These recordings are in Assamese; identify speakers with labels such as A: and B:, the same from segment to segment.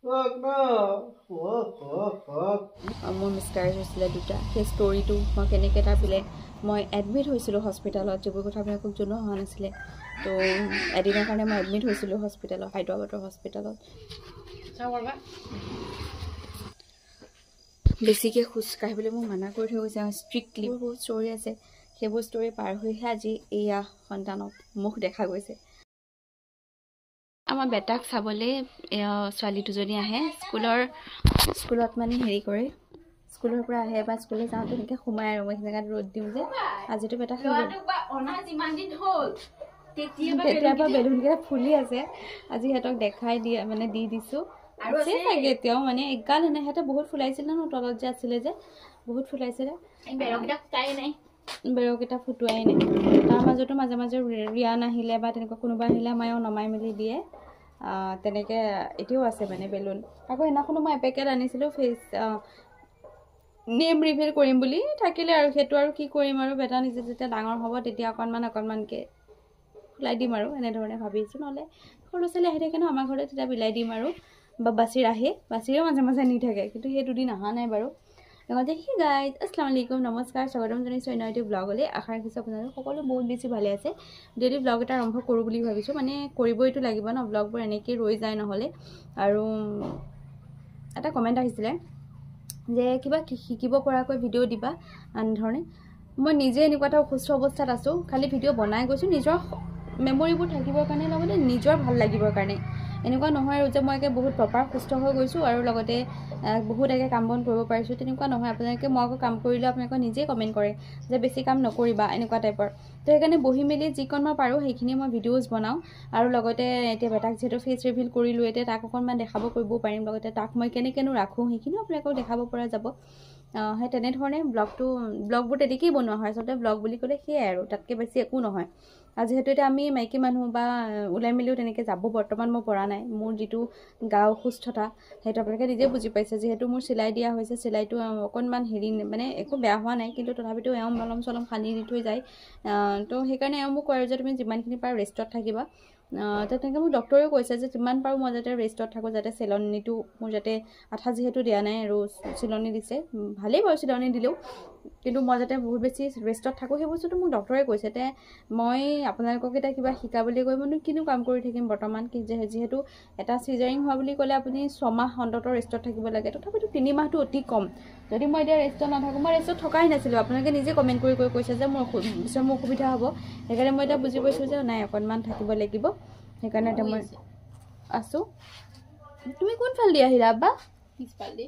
A: মোৰ মিছকাৰেজ হৈছিলে দুটা সেই ষ্টৰিটো মই কেনেকৈ তাৰপিলে মই এডমিট হৈছিলোঁ হস্পিটেলত যিবোৰ কথা আপোনালোকক জনোৱা হোৱা নাছিলে তো এদিনৰ কাৰণে মই এডমিট হৈছিলোঁ হস্পিটেলত হায়দৰাবাদৰ হস্পিটেলত বেছিকৈ খোজকাঢ়িবলৈ মোক মানা কৰি থৈ গৈছে ষ্ট্ৰিক্টলি বহুত ষ্টৰি আছে সেইবোৰ ষ্টৰি পাৰ হৈহে আজি এয়া সন্তানক মুখ দেখা গৈছে আমাৰ বেটাক চাবলৈ ছোৱালী দুজনী আহে স্কুলত মানে হেৰি কৰে স্কুলৰ পৰা আহে বা স্কুললৈ যাওঁতে তেনেকৈ সোমাই আৰু মই সেই জেগাত ৰ'দ দিওঁ যে আজিতো বেটা তেতিয়াৰ পৰা বেলুনকেইটা ফুলি আছে আজি সিহঁতক দেখাই দিয়া মানে দি দিছোঁ আছে চাগে এতিয়াও মানে এগাল এনে সিহঁতে বহুত ফুলাইছিলে ন তলত যে আছিলে যে বহুত ফুলাইছিলে বেৰকেইটা ফুটোৱাই নাই তাৰ মাজতো মাজে মাজে ৰিয়ান আহিলে বা তেনেকুৱা কোনোবা আহিলে আমায়ো নমাই মেলি দিয়ে তেনেকৈ এতিয়াও আছে মানে বেলুন আকৌ সেইদিনাখনো মই এপেকেট আনিছিলোঁ ফেচ নেম ৰিভিল কৰিম বুলি থাকিলে আৰু সেইটো আৰু কি কৰিম আৰু বেটা নিজে যেতিয়া ডাঙৰ হ'ব তেতিয়া অকণমানকৈ ফুলাই দিম আৰু এনেধৰণে ভাবিছোঁ নহ'লে সৰু ছোৱালী আহি থাকে ন আমাৰ ঘৰতে তেতিয়া বিলাই দিম আৰু বা বাছিৰ আহে বাছিৰেও মাজে মাজে নি থাকে কিন্তু সেই দুদিন অহা নাই বাৰু লগতে হি গাইজ আসসালামু আলাইকুম নমস্কাৰ স্বাগতম জনাইছোঁ অন্য এটি ব্লগলৈ আশা ৰাখিছোঁ আপোনালোক সকলো বহুত বেছি ভালে আছে যদি ব্লগ এটা আৰম্ভ কৰোঁ বুলি ভাবিছোঁ মানে কৰিবইতো লাগিব ন ব্লগবোৰ এনেকৈ ৰৈ যায় নহ'লে আৰু এটা কমেণ্ট আহিছিলে যে কিবা শিকিব পৰাকৈ ভিডিঅ' দিবা আনধৰণে মই নিজে এনেকুৱা এটা অসুস্থ অৱস্থাত আছোঁ খালি ভিডিঅ' বনাই গৈছোঁ নিজৰ মেমৰিবোৰ থাকিবৰ কাৰণে লগতে নিজৰ ভাল লাগিবৰ কাৰণে এনেকুৱা নহয় আৰু যে মই বহুত প্ৰপাৰ সুস্থ হৈ গৈছোঁ আৰু লগতে বহুত কাম বন কৰিব পাৰিছোঁ তেনেকুৱা নহয় আপোনালোকে মই আকৌ কাম কৰিলে আপোনালোকে নিজেই কমেণ্ট কৰে যে বেছি কাম নকৰিবা এনেকুৱা টাইপৰ তো সেইকাৰণে বহি মেলি যিকণ মই পাৰোঁ সেইখিনি মই ভিডিঅ'জ বনাওঁ আৰু লগতে এতিয়া বেটাক যিহেতু ফেচ ৰিভিল কৰিলোঁ এতিয়া তাক অকণমান দেখাব কৰিবও পাৰিম লগতে তাক মই কেনেকৈনো ৰাখোঁ সেইখিনিও আপোনালোকক দেখাব পৰা যাব সেই তেনেধৰণে ব্লগবোৰ তেনেকৈয়ে বনোৱা হয় আচলতে ব্লগ বুলি ক'লে সেয়াই আৰু তাতকৈ বেছি একো নহয় আৰু যিহেতু এতিয়া আমি মাইকী মানুহ বা ওলাই মেলিও তেনেকৈ যাব বৰ্তমান মই পৰা নাই মোৰ যিটো গা অসুস্থতা সেইটো আপোনালোকে নিজে বুজি পাইছে যিহেতু মোৰ চিলাই দিয়া হৈছে চিলাইটো অকণমান হেৰি মানে একো বেয়া হোৱা নাই কিন্তু তথাপিতো মলম চলম সানি দি থৈ যায় তো সেইকাৰণে মোক কয় যে তুমি যিমানখিনি পাৰা ৰেষ্টত থাকিবা তো তেনেকৈ মোক ডক্টৰেও কৈছে যে যিমান পাৰোঁ মই যাতে ৰেষ্টত থাকোঁ যাতে চিলনিটো মোৰ যাতে আঠা যিহেতু দিয়া নাই আৰু চিলনি দিছে ভালেই বাৰু চিলনি দিলেও কিন্তু মই যাতে বহুত বেছি ৰেষ্টত থাকোঁ সেই বস্তুটো মোক ডক্টৰে কৈছে তে মই আপোনালোকক এতিয়া কিবা শিকাবলৈ গৈ মইনো কিনো কাম কৰি থাকিম বৰ্তমান যিহেতু এটা চিজাৰিং হোৱা বুলি ক'লে আপুনি 6 মাহ অন্তত ৰেষ্টত থাকিব লাগে তথাপিতো 3 মাহটো অতি কম যদি মই এতিয়া ৰেষ্টত নাথাকোঁ মই ৰেষ্টত থকাই নাছিলোঁ আপোনালোকে নিজে কমেণ্ট কৰি কৈছে যে মোৰ অসুবিধা হ'ব সেইকাৰণে মই এতিয়া বুজি পাইছোঁ যে নাই অকণমান থাকিব লাগিব সেইকাৰণে এতিয়া মই আছোঁ তুমি কোনফাল দি আহিলা আব্বা পিছফাল দি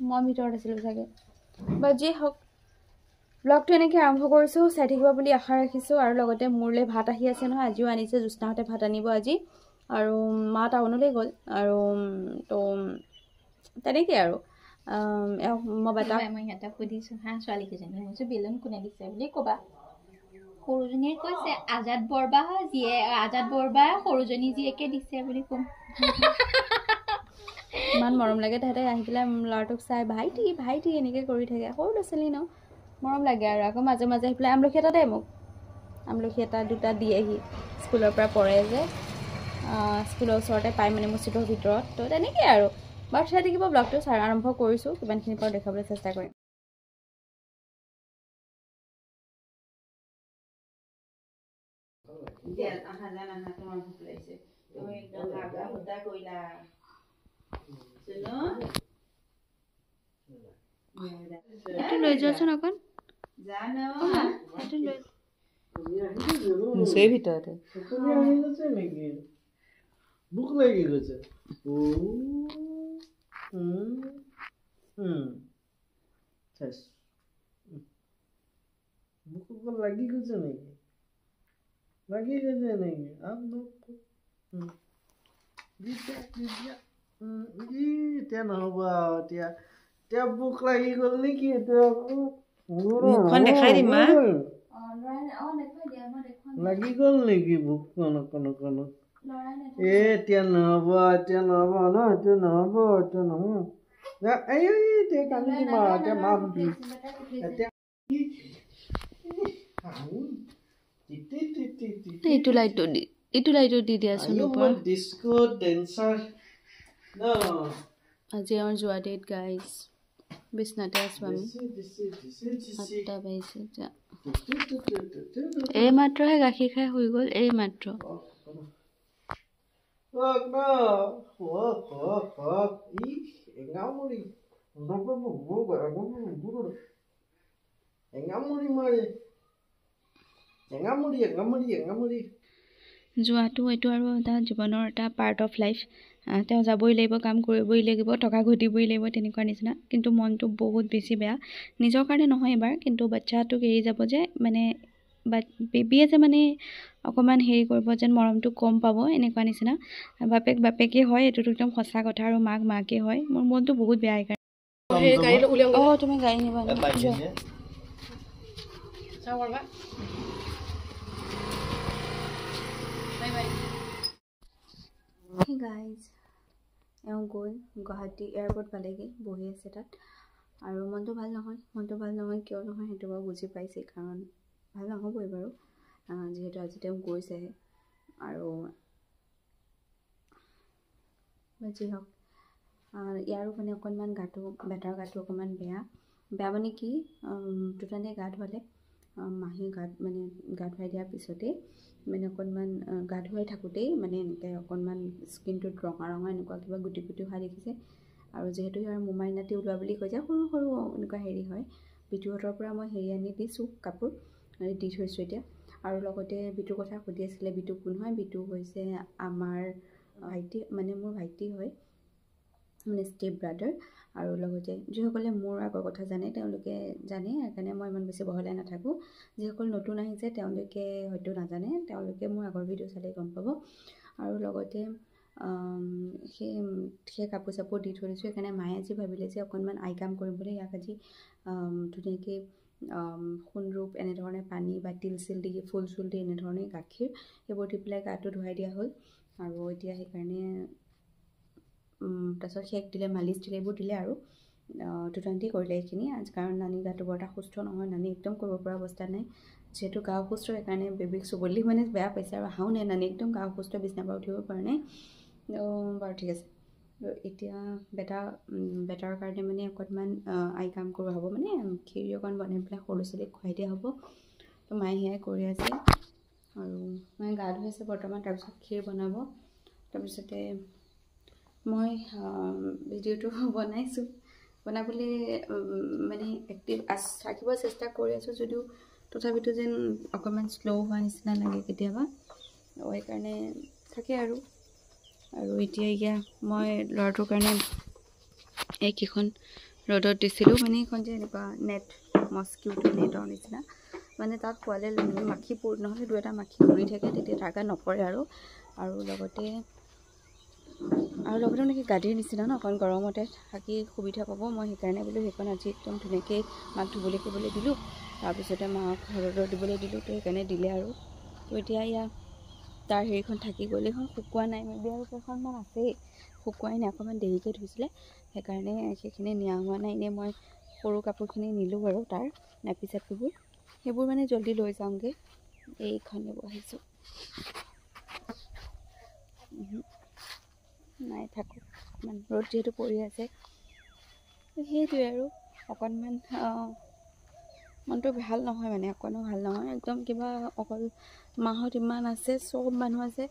A: মই ভিতৰত আছিলোঁ চাগে বা যি হওক ব্লগটো এনেকৈ আৰম্ভ কৰিছোঁ চাই থাকিব বুলি আশা ৰাখিছোঁ আৰু লগতে মোৰলৈ ভাত আহি আছে নহয় আজিও আনিছে জ্যোৎস্নাহঁতে ভাত আনিব আজি আৰু মা টাউনলৈ গ'ল আৰু তো তেনেকৈ আৰু মই সিহঁতক সুধিছোঁ হা ছোৱালীকেইজনী কৈছোঁ বেলুন কোনে দিছে বুলি ক'বা সৰুজনীয়ে কৈছে আজাদ বৰবা সৰুজনী জীয়েকে দিছে বুলি ক'ম ইমান মৰম লাগে তাহাঁতে আহি পেলাই ল'ৰাটোক চাই ভাইটি এনেকৈ কৰি থাকে সৰু ল'ৰা ছোৱালী ন মৰম লাগে আৰু আকৌ মাজে মাজে আহি পেলাই আমলখি এটা দে মোক আমলখি এটা দুটা দিয়েহি স্কুলৰ পৰা পৰে যে স্কুলৰ ওচৰতে পায় মানে মছজিদৰ ভিতৰত তো তেনেকৈ আৰু বাৰু চাই থাকিব ব্লগটো আৰম্ভ কৰিছোঁ কিমানখিনি পাৰোঁ দেখাবলৈ চেষ্টা কৰিম লৈ যোৱাচোন অকণ ভিতৰতে
B: ভোক লাগি গৈছে ভোক লাগি গৈছে নেকি এতিয়া নহ'ব আৰু এতিয়া ভোক লাগি গ'ল নেকি
A: দেখাই দিম
B: লাগি গ'ল নেকি ভোক এতিয়া নহ'ব ন এতিয়া নহ'ব এতিয়া কান্দি দিম আৰু এতিয়া মা
A: এইটো লাইটটো দি এইটো লাইটত দি দিয়াচোন ওপৰ
B: ডিস্কো ডেন্সাৰ ন
A: আজি আমাৰ যোৱা ডেট গাইজ বিছনাতে আছোঁ আমি 8টা বাজিছে এতিয়া এই মাত্ৰহে গাখীৰ খাই শুই গ'ল এই মাত্ৰ যোৱাটো এইটো আৰু এটা জীৱনৰ এটা পাৰ্ট অফ লাইফ তেওঁ যাবই লাগিব কাম কৰিবই লাগিব টকা ঘটিবই লাগিব তেনেকুৱা নিচিনা কিন্তু মনটো বহুত বেছি বেয়া নিজৰ কাৰণে নহয় এবাৰ কিন্তু বাচ্চাটোক এৰি যাব যে মানে বেবীয়ে যে মানে অকণমান হেৰি কৰিব যেন মৰমটো কম পাব এনেকুৱা নিচিনা বাপেকে হয় এইটোতো একদম সঁচা কথা আৰু মাকে হয় মোৰ মনটো বহুত বেয়া অঁ তুমি গাড়ী নিবা গাইজ এওঁ গ'ল গুৱাহাটী এয়াৰপৰ্ট পালেগৈ বহি আছে তাত আৰু মনটো ভাল নহয় কিয় নহয় সেইটো বাৰু বুজি পাইছে কাৰণ ভাল নহ'বই বাৰু যিহেতু আজি তেওঁ গৈছেহে আৰু যি হওক ইয়াৰো মানে অকণমান বেটাৰ গাটো অকণমান বেয়া মানে কি দুটানে গা ধুৱালে মাহী মানে গা ধুৱাই দিয়াৰ পিছতেই মানে অকণমান গা ধুৱাই থাকোঁতেই মানে এনেকৈ অকণমান স্কিনটোত ৰঙা এনেকুৱা কিবা গুটি হোৱা দেখিছে আৰু যিহেতু ইয়াৰ মোমাই নাতি ওলোৱা বুলি কৈ যায় সৰু এনেকুৱা হেৰি হয় বিটুহঁতৰ পৰা মই হেৰি আনি দিছোঁ কাপোৰ দি থৈছোঁ এতিয়া আৰু লগতে বিটুৰ কথা সুধি আছিলে বিটু কোন হয় বিটু হৈছে আমাৰ ভাইটি মানে মোৰ ভাইটি হয় মানে ষ্টেপ ব্ৰাদাৰ আৰু লগতে যিসকলে মোৰ আগৰ কথা জানে তেওঁলোকে জানে সেইকাৰণে মই ইমান বেছি বহলাই নাথাকোঁ যিসকল নতুন আহিছে তেওঁলোকে হয়তো নাজানে তেওঁলোকে মোৰ আগৰ ভিডিঅ' চালেই গম পাব আৰু লগতে সেই কাপোৰ চাপোৰ দি থৈ দিছোঁ সেইকাৰণে মায়ে আজি ভাবিলে যে অকণমান আই কাম কৰিবলৈ ইয়াক আজি ধুনীয়াকৈ সোণৰূপ এনেধৰণে পানী বা তিল চিল দি ফুল চুল দি এনেধৰণে গাখীৰ সেইবোৰ দি পেলাই গাটো ধুৱাই দিয়া হ'ল আৰু এতিয়া সেইকাৰণে তাৰপিছত শেক দিলে মালিচ দিলে এইবোৰ দিলে আৰু দুটান্তি কৰিলে এইখিনি কাৰণ নানী গাটো বৰ এটা সুস্থ নহয় নানী একদম কৰিব পৰা অৱস্থা নাই যিহেতু গা অসুস্থ সেইকাৰণে বেবীক চুবলৈ মানে বেয়া পাইছে আৰু হাও নাই নানী একদম গা অসুস্থ বিচনাৰ পৰা উঠিব পৰা নাই বাৰু ঠিক আছে এতিয়া বেটাৰ কাৰণে মানে অকণমান আই কাম কৰোৱা হ'ব মানে ক্ষীৰ অকণ বনাই পেলাই সৰু ছোৱালীক খুৱাই দিয়া হ'ব তো মায়ে সেয়াই কৰি আছে আৰু মায়ে গা ধুই আছে বৰ্তমান তাৰপিছত ক্ষীৰ বনাব তাৰপিছতে মই ভিডিঅ'টো বনাইছোঁ বনাবলৈ মানে এক্টিভ থাকিব চেষ্টা কৰি আছোঁ যদিও তথাপিতো যেন অকণমান শ্ল' হোৱা নিচিনা লাগে কেতিয়াবা সেইকাৰণে থাকে আৰু এতিয়া মই ল'ৰাটোৰ কাৰণে এইকেইখন ৰ'দত দিছিলোঁ মানে এইখন যে এনেকুৱা নেট মস্কিউটো নেটৰ নিচিনা মানে তাত খোৱালে মাখি নহ'লে 2এটা মাখি ঘূৰি থাকে তেতিয়া তাৰ গাত নপৰে আৰু লগতে এনেকৈ গাদীৰ নিচিনা ন অকণ গৰমতে থাকি সুবিধা পাব মই সেইকাৰণে বোলো সেইখন আজি একদম ধুনীয়াকৈ মাক ধুবলৈ কৰিবলৈ দিলোঁ তাৰপিছতে মাক ৰ'দত দিবলৈ দিলোঁ তো সেইকাৰণে দিলে আৰু তো এতিয়া তাৰ হেৰিখন থাকি গ'ল এইখন শুকোৱা নাই মেবি আৰু কেইখনমান আছেই শুকুৱাই নাই অকণমান দেৰিকৈ ধুইছিলে সেইকাৰণে সেইখিনি নিয়া হোৱা নাই এনেই মই সৰু কাপোৰখিনি নিলোঁ বাৰু তাৰ নাপি চাপিবোৰ সেইবোৰ মানে জল্দি লৈ যাওঁগৈ এইখন ল'ব আহিছোঁ নাই থাকোঁ অকণমান ৰ'দ যিহেতু পৰি আছে সেইটোৱে আৰু অকণমান মনটো ভাল নহয় মানে অকণো ভাল নহয় একদম কিবা অকল মাহঁত ইমান আছে চব মানুহ আছে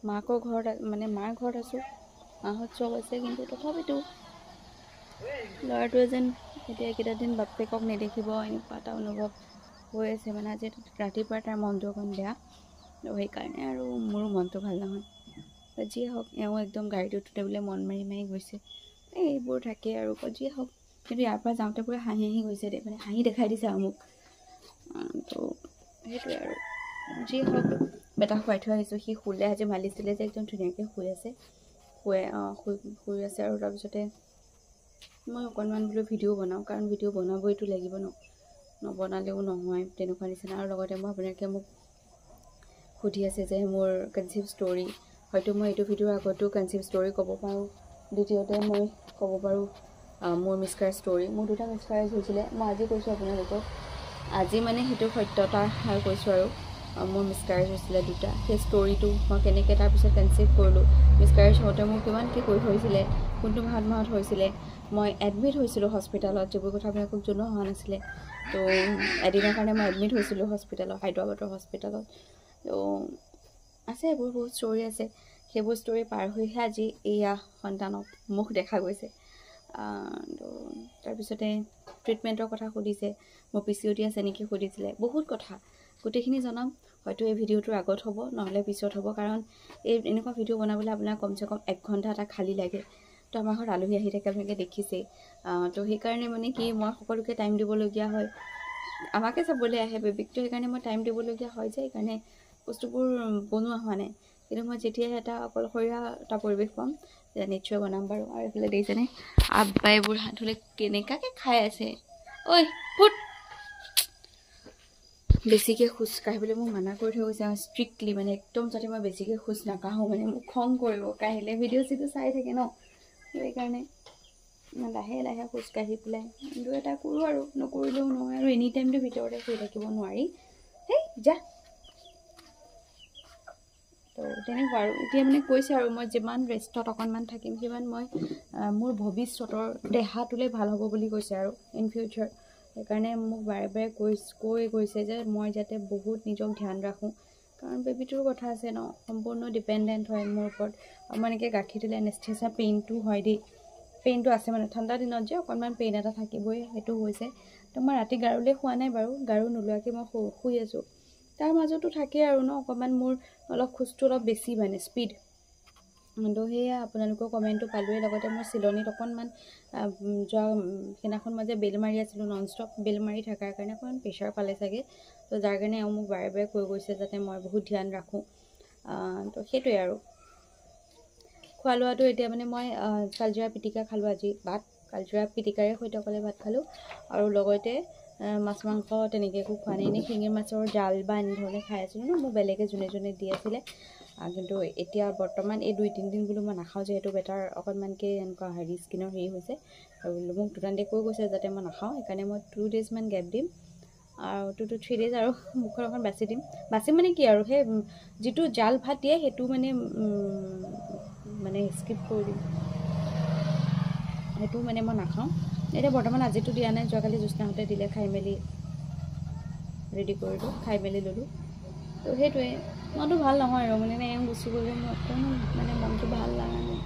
A: মাকৰ ঘৰত মানে মাৰ ঘৰত আছোঁ মাহঁত চব আছে কিন্তু তথাপিতো ল'ৰাটোৱে যেন এতিয়া এইকেইটা দিন বাপেকক নেদেখিব এনেকুৱা এটা অনুভৱ হৈ আছে মানে আজি ৰাতিপুৱা তাৰ মনটো অকণ বেয়া সেইকাৰণে আৰু মোৰো মনটো ভাল নহয় যিয়ে হওক এওঁ একদম গাড়ীটো উঠোঁতে বোলে মন মাৰি গৈছে এইবোৰ থাকে আৰু যিয়ে হওক কিন্তু ইয়াৰ পৰা যাওঁতে পুৰা হাঁহি গৈছে দে মানে হাঁহি দেখাই দিছে আৰু মোক তো সেইটোৱে আৰু যিয়ে হওক বেটা খুৱাই থৈ আহিছোঁ সি শুলে আজি মালিচ দিলে যে একদম ধুনীয়াকৈ শুই আছে শুই আছে আৰু তাৰপিছতে মই অকণমান বোলো ভিডিঅ' বনাওঁ কাৰণ ভিডিঅ' বনাবইতো লাগিব নবনালেও নহয় তেনেকুৱা নিচিনা আৰু লগতে মই আপোনালোকে মোক সুধি আছে যে মোৰ কনচিভ ষ্টৰি হয়তো মই এইটো ভিডিঅ'ৰ আগতো কনচিভ ষ্টৰি ক'ব পাৰোঁ দ্বিতীয়তে মই ক'ব পাৰোঁ মোৰ মিছকাৰেজ ষ্টৰি মোৰ 2টা মিছকাৰেজ হৈছিলে মই আজি কৈছোঁ আপোনালোকক আজি মানে সেইটো সত্যতা কৈছোঁ আৰু মোৰ মিছকাৰেজ হৈছিলে 2টা সেই ষ্টৰিটো মই কেনেকৈ তাৰপিছত কনচিভ কৰিলোঁ মিছকাৰেজ হওঁতে মোৰ কিমান কি কৰি হৈছিলে কোনটো মাহত হৈছিলে মই এডমিট হৈছিলোঁ হস্পিটেলত যিবোৰ কথা আপোনালোকক জনোৱা হোৱা নাছিলে তো এদিনৰ কাৰণে মই এডমিট হৈছিলোঁ হস্পিটেলত হায়দৰাবাদৰ হস্পিটেলত তো আছে এইবোৰ বহুত ষ্টৰি আছে সেইবোৰ ষ্টৰি পাৰ হৈহে আজি এয়া সন্তানক মুখ দেখা গৈছে তো তাৰপিছতে ট্ৰিটমেণ্টৰ কথা সুধিছে মোৰ PCOD আছে নেকি সুধিছিলে বহুত কথা গোটেইখিনি জনাম হয়তো এই ভিডিঅ'টোৰ আগত হ'ব নহ'লে পিছত হ'ব কাৰণ এই এনেকুৱা ভিডিঅ' বনাবলৈ আপোনাৰ কমচে কম 1 ঘণ্টা এটা খালী লাগে তো আমাৰ ঘৰত আলহী আহি থাকে আপোনালোকে দেখিছেই তো সেইকাৰণে মানে কি মই সকলোকে টাইম দিবলগীয়া হয় আমাকে চাবলৈ আহে বেবিকটো সেইকাৰণে মই টাইম দিবলগীয়া হয় যে সেইকাৰণে বস্তুবোৰ বনোৱা হোৱা নাই কিন্তু মই যেতিয়া এটা অকলশৰীয়া এটা পৰিৱেশ পাম তেতিয়া নিশ্চয় বনাম বাৰু আৰু এইফালে দেখিছেনে আব্বাই এইবোৰ হাত ধুলে কেনেকুৱাকৈ খাই আছে ঐ ফুট বেছিকৈ খোজ কাঢ়িবলৈ মোক মানা কৰি থৈ গৈছে ষ্ট্ৰিক্টলি মানে একদম যাতে মই বেছিকৈ খোজ নাকাঢ়োঁ মানে মোক খং কৰিব কাঢ়িলে ভিডিঅ' চিডিঅ' চাই থাকে ন সেইকাৰণে লাহে লাহে খোজ কাঢ়ি পেলাই কিন্তু এটা কৰোঁ আৰু নকৰিলেও নহয় আৰু এনি টাইমটো ভিতৰতে শুই থাকিব নোৱাৰি হেই যা তো তেনেকুৱা আৰু এতিয়া মানে কৈছে আৰু মই যিমান ৰেষ্টত অকণমান থাকিম সিমান মই মোৰ ভৱিষ্যতৰ দেহাটোলৈ ভাল হ'ব বুলি কৈছে আৰু ইন ফিউচাৰ সেইকাৰণে মোক বাৰে বাৰে কৈ গৈছে যে মই যাতে বহুত নিজক ধ্যান ৰাখোঁ কাৰণ বেবীটোৰ কথা আছে ন সম্পূৰ্ণ ডিপেণ্ডেণ্ট হয় মোৰ ওপৰত আৰু মই এনেকৈ গাঁঠি দিলে এনেস্থেচিয়া পেইনটো হয় দেই পেইনটো আছে মানে ঠাণ্ডা দিনত যে অকণমান পেইন এটা থাকিবই সেইটো হৈছে তো মই ৰাতি গাৰুলৈ শুৱা নাই বাৰু গাৰু নোলোৱাকৈ মই শুই আছোঁ তাৰ মাজতো থাকে আৰু ন অকণমান মোৰ অলপ খোজটো অলপ বেছি মানে স্পীড তো সেয়া আপোনালোকৰ কমেণ্টটো পালোঁৱেই লগতে মই চিলনীত অকণমান যোৱা সেইদিনাখন মই যে বেল মাৰি আছিলোঁ নন ষ্টপ বেল মাৰি থকাৰ কাৰণে অকণমান প্ৰেছাৰ পালে চাগে তো যাৰ কাৰণে এওঁ মোক বাৰে বাৰে কৈ গৈছে যাতে মই বহুত ধ্যান ৰাখোঁ তো সেইটোৱে আৰু খোৱা লোৱাটো এতিয়া মানে মই কালজিৰা পিটিকা খালোঁ আজি ভাত কালজিৰা পিটিকাৰে সৈতে অকলে ভাত খালোঁ আৰু লগতে মাছ মাংস তেনেকৈ একো খোৱা নাই এনেই শিঙি মাছৰ জাল বা এনেধৰণে খাই আছিলোঁ ন মোক বেলেগে যোনে দি আছিলে কিন্তু এতিয়া বৰ্তমান এই 2-3 দিন বোলো মই নাখাওঁ যিহেতু বেটাৰ অকণমানকৈ এনেকুৱা হেৰি স্কিনৰ হেৰি হৈছে আৰু মোক দুটানতে কৈ গৈছে যাতে মই নাখাওঁ সেইকাৰণে মই 2 days মান গেপ দিম আৰু 2 to 3 days আৰু মুখখন অকণ বাছি দিম বাছি মানে কি আৰু সেই যিটো জাল ভাত দিয়ে সেইটো মানে স্কিপ কৰি দিম সেইটো মানে মই নাখাওঁ এতিয়া বৰ্তমান আজিতো দিয়া নাই যোৱাকালি জ্যোৎস্নাহঁতে দিলে খাই মেলি ৰেডি কৰিলোঁ খাই মেলি ল'লোঁ তো সেইটোৱে মনটো ভাল নহয় আৰু মানে এওঁ গুচি গ'লে মোৰ অকণমান মানে মনটো ভাল লগা নাই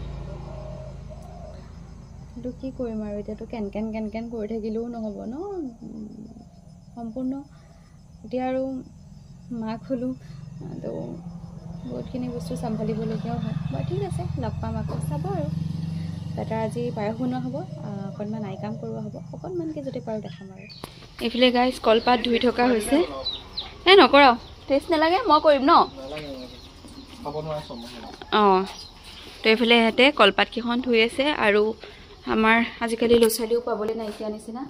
A: কিন্তু কি কৰিম আৰু এতিয়াতো কেন কৰি থাকিলেও নহ'ব ন সম্পূৰ্ণ এতিয়া আৰু মাক হ'লোঁ তো বহুতখিনি বস্তু চম্ভালিবলগীয়াও হয় বাৰু ঠিক আছে লগ পাম আকৌ চাব আৰু বেটাৰ আজি পায়স বনোৱা হ'ব অকণমান আই কাম কৰোৱা হ'ব অকণমানকৈ যদি পাৰোঁ দেখাম আৰু এইফালে গাইজ কলপাত ধুই থকা হৈছে এই নকৰাও টেষ্ট নালাগে মই কৰিম ন অঁ তো এইফালে সিহঁতে কলপাতকেইখন ধুই আছে আৰু আমাৰ আজিকালি ল'ৰা ছোৱালীও পাবলৈ নাইকিয়া নিচিনা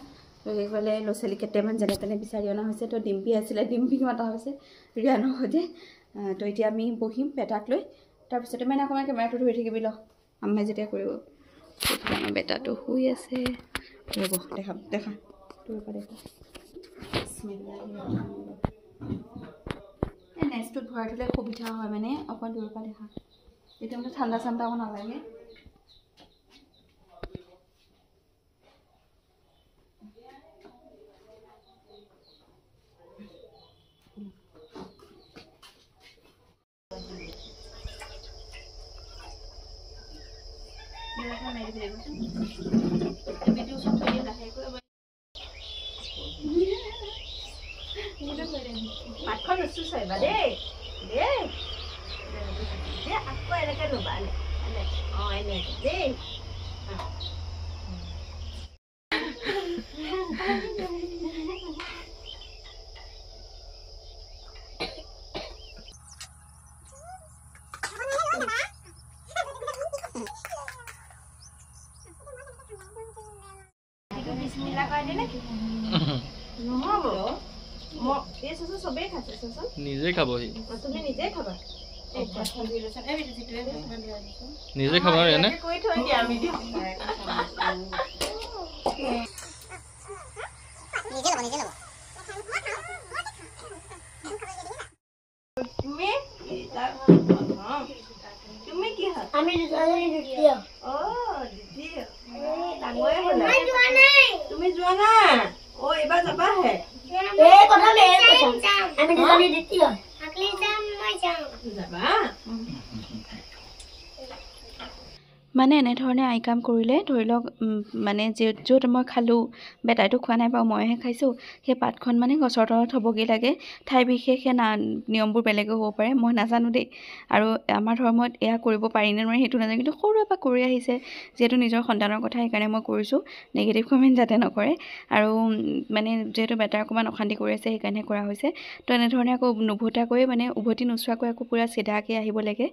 A: তো সেইফালে ল'ৰা ছোৱালী কেইটামান যেনে তেনে বিচাৰি অনা হৈছে তো ডিম্পি আছিলে ডিম্পিক মতা হৈছে ৰিয়ানৰ সৈতে তো এতিয়া আমি বহিম বেটাক লৈ তাৰপিছতে মানে অকণমান কেমেৰাটো ধৰি থাকিবি ল আম্মাই যেতিয়া কৰিব তেতিয়া আমাৰ বেটাটো শুই আছে ৰ'ব দেখা তোৰ পৰা দেখা এই নেক্সটটোত ভৰাই থ'লে সুবিধা হয় মানে অকণ দূৰৰ পৰা দেখা এতিয়া মানে ঠাণ্ডা হ'ব নালাগে
C: পাতখন উচু চাইবা দেই দেই আকৌ এনেকৈ ল'বা অঁ এনেকৈ দেই বিসমিল্লাহ কৰাই দিলে নহ'ব চবেই খাইছে
D: নিজে খাবহি
C: তুমি নিজে খাবা
D: নিজে খাবা এনে
C: কৈ থৈ দিয়া আমি নিজে ল'ব
E: আমি দুজনী দ্বিতীয়
C: দ্বিতীয় ডাঙৰে হ'লা তুমি যোৱা না এইবাৰ যাবাহে
E: এই প্ৰথম আমি দুজনী দ্বিতীয়
C: যাবা
A: মানে এনেধৰণে আই কাম কৰিলে ধৰি লওক মানে য'ত মই খালোঁ বেটাইটো খোৱা নাই বাৰু মইহে খাইছোঁ সেই পাতখন মানে গছৰ তলত হ'বগৈ লাগে ঠাই বিশেষে নিয়মবোৰ বেলেগো হ'ব পাৰে মই নাজানো দেই আৰু আমাৰ ধৰ্মত এয়া কৰিব পাৰি নে নোৱাৰি সেইটো নাজানো কিন্তু সৰুৰে পৰা কৰি আহিছে যিহেতু নিজৰ সন্তানৰ কথা সেইকাৰণে মই কৰিছোঁ নিগেটিভ কমেণ্ট যাতে নকৰে আৰু মানে যিহেতু বেটাৰ অকণমান অশান্তি কৰি আছে সেইকাৰণে কৰা হৈছে তো এনেধৰণে আকৌ নুভুটাকৈ মানে উভতি নোচোৱাকৈ আকৌ পূৰা চিধাকৈ আহিব লাগে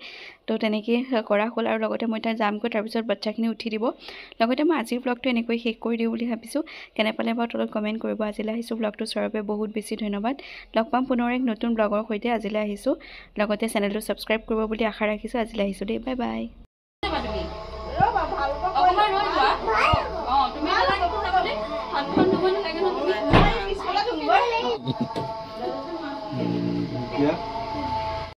A: তো তেনেকৈ কৰা হ'ল আৰু লগতে মই তাত যামগৈ তাৰপিছত বাচ্চাখিনি উঠি দিব লগতে মই আজিৰ ব্লগটো এনেকৈ শেষ কৰি দিওঁ বুলি ভাবিছোঁ কেনে পালে বাৰু তলত কমেণ্ট কৰিব আজিলৈ আহিছোঁ ব্লগটো চোৱাৰ বাবে বহুত বেছি ধন্যবাদ লগ পাম পুনৰ এক নতুন ব্লগৰ সৈতে আজিলৈ আহিছোঁ লগতে চেনেলটো ছাবস্ক্ৰাইব কৰিব বুলি আশা ৰাখিছোঁ আজিলৈ আহিছোঁ দেই বাই বাই
B: Yeah.